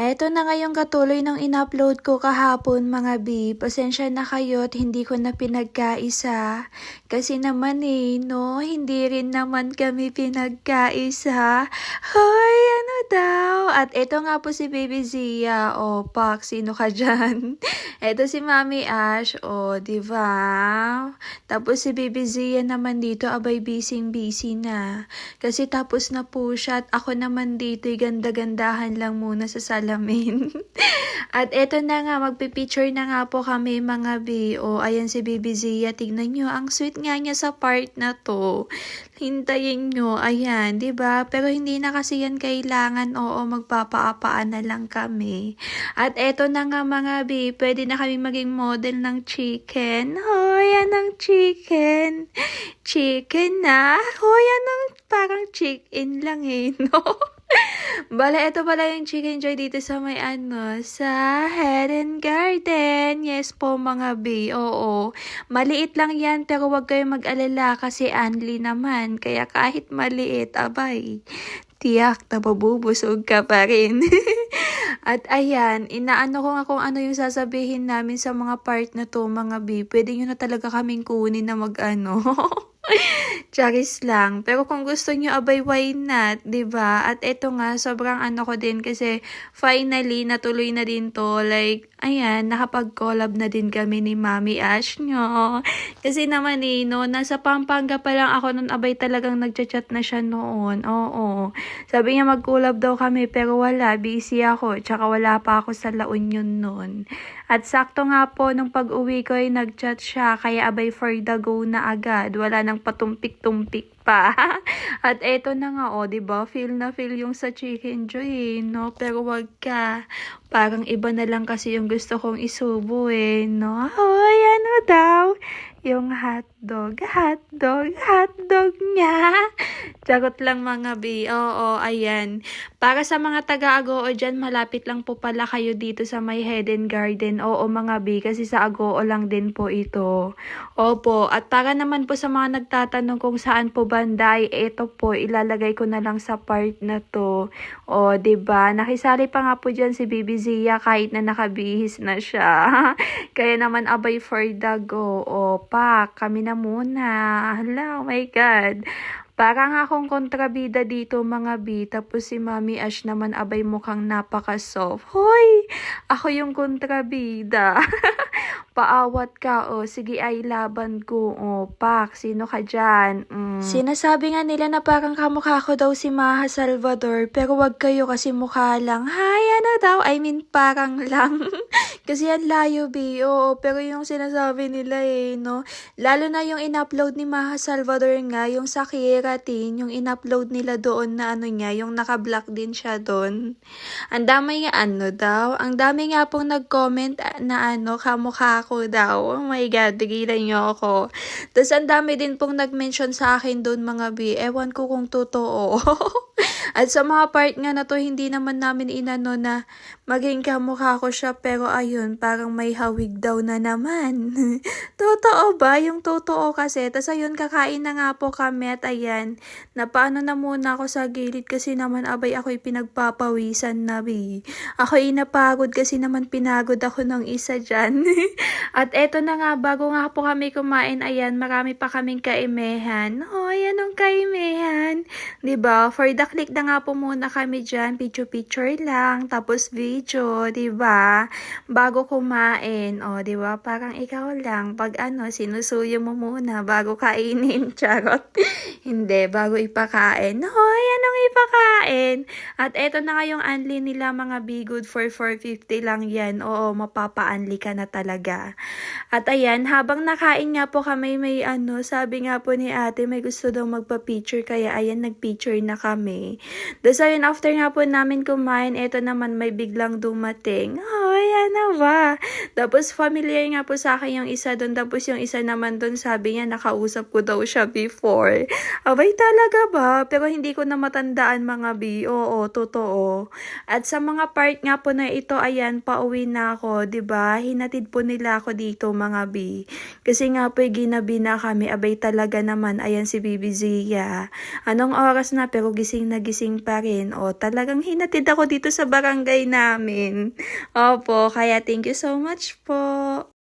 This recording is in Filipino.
Eto na nga yung katuloy ng in-upload ko kahapon mga B. Pasensya na kayo at hindi ko na pinagkaisa. Kasi naman no, hindi rin naman kami pinagkaisa. Hoy, ano daw? At eto nga po si Baby Zia. O, Pak, sino ka dyan? Eto si Mami Ash. O, diba? Tapos si Baby Zia naman dito, abay busy na. Kasi tapos na po siya at ako naman dito, ganda-gandahan lang muna sa salamin. At eto na nga, magpipicture na nga po kami mga B. O, ayan si Baby Zia. Tignan nyo, ang sweet nga niya sa part na to. Hintayin nyo, ayan, ba diba? Pero hindi na kasi yan kailangan. Oo, magpapaapaan na lang kami. At eto na nga mga B, pwede na kami maging model ng chicken. Hoy, anong chicken? Chicken na? Hoy, anong parang chicken lang no? Bale, ito pala yung Chicken Joy dito sa may sa Head and Garden. Yes po mga B, oo. Maliit lang yan pero wag kayong mag-alala kasi only naman. Kaya kahit maliit, abay, tiyak na mabubusog ka pa rin. At ayan, inaano ko nga kung ano yung sasabihin namin sa mga part na to mga B. Pwede nyo na talaga kaming kunin na Charis lang. Pero kung gusto nyo, abay, why not? 'Di ba? At eto nga, sobrang ano ko din kasi finally, natuloy na din to. Like, ayan, nakapag-collab na din kami ni Mami Ash nyo. Kasi naman no, nasa Pampanga pa lang ako nun, abay talagang nagchat-chat na siya noon. Oo. Sabi niya mag-collab daw kami, pero wala, busy ako. Tsaka wala pa ako sa La Union noon. At sakto nga po, nung pag-uwi ko ay nag-chat siya, kaya abay for the go na agad. Wala nang patumpik-tumpik pa. At eto na nga, diba? Feel na feel yung sa Chicken Joy, no? Pero wag ka. Parang iba na lang kasi yung gusto kong isubo, no? Hoy, ano daw? Yung hotdog niya. Charot lang mga B. Oo, ayan. Para sa mga taga-Agoo dyan, malapit lang po pala kayo dito sa may Head and Garden. Oo mga B, kasi sa Agoo lang din po ito. Opo, at para naman po sa mga nagtatanong kung saan po banda, ito po, ilalagay ko na lang sa part na to. O, diba? Nakisali pa nga po dyan si Baby Zia kahit na nakabihis na siya. Kaya naman abay for the go. O, Pak, kami na muna. Hala, oh my God. Parang akong kontrabida dito mga B. Tapos si Mami Ash naman abay mukhang napaka-soft. Hoy! Ako yung kontrabida. Paawat ka, sige ay laban ko, Pak, sino ka dyan? Sinasabi nga nila na parang kamukha ko daw si Maha Salvador, pero wag kayo kasi mukha lang. Hay, ano daw? I mean, parang lang. Kasi yan layo, B, pero yung sinasabi nila no? Lalo na yung in-upload ni Maha Salvador nga, yung sa Keratin, yung in-upload nila doon na niya, yung naka-block din siya doon. Ang dami nga daw, ang dami nga pong nag-comment na kamukha ko daw. Oh my God, tigilan niyo ako. Tapos ang dami din pong nag-mention sa akin doon mga B. Ewan ko kung totoo. At sa mga part nga na to, hindi naman namin inano na maging kamukha ko siya. Pero ayun, parang may hawig daw na naman. Totoo ba? Yung totoo kasi. Tapos ayun, kakain na nga po kami at ayan, napaano na muna ako sa gilid kasi naman abay ako'y pinagpapawisan na B. Ako'y napagod kasi naman pinagod ako ng isa dyan. At eto na nga, bago nga po kami kumain, ayan, marami pa kaming kaimehan. Hoy, anong kaimehan? Diba? For the click na nga po muna kami dyan, picture-picture lang, tapos video, diba? Bago kumain, diba? Parang ikaw lang, pag sinusuyo mo muna bago kainin, charot. Hindi, bago ipakain. Hoy, anong ipakain? At eto na nga yung unli nila mga Be Good for 450 lang yan. Oo, mapapa-unli ka na talaga. At ayan, habang nakain nga po kami, may sabi nga po ni ate, may gusto daw magpa-picture, kaya ayan, nag-picture na kami. Tapos ayun, after nga po namin kumain, eto naman may biglang dumating. Hoy, ba? Tapos familiar nga po sa akin yung isa doon. Tapos yung isa naman doon, sabi niya nakausap ko daw siya before. Abay talaga ba? Pero hindi ko na matandaan mga B. Oo, totoo. At sa mga part nga po na ito, ayan, pauwi na ako, 'di ba? Hinatid po nila ako dito mga B. Kasi nga po ginabi na kami, abay talaga naman, ayan si Bibi Zia. Anong oras na pero gising na gising pa rin. O talagang hinatid ako dito sa barangay namin. Opo, kaya thank you so much po.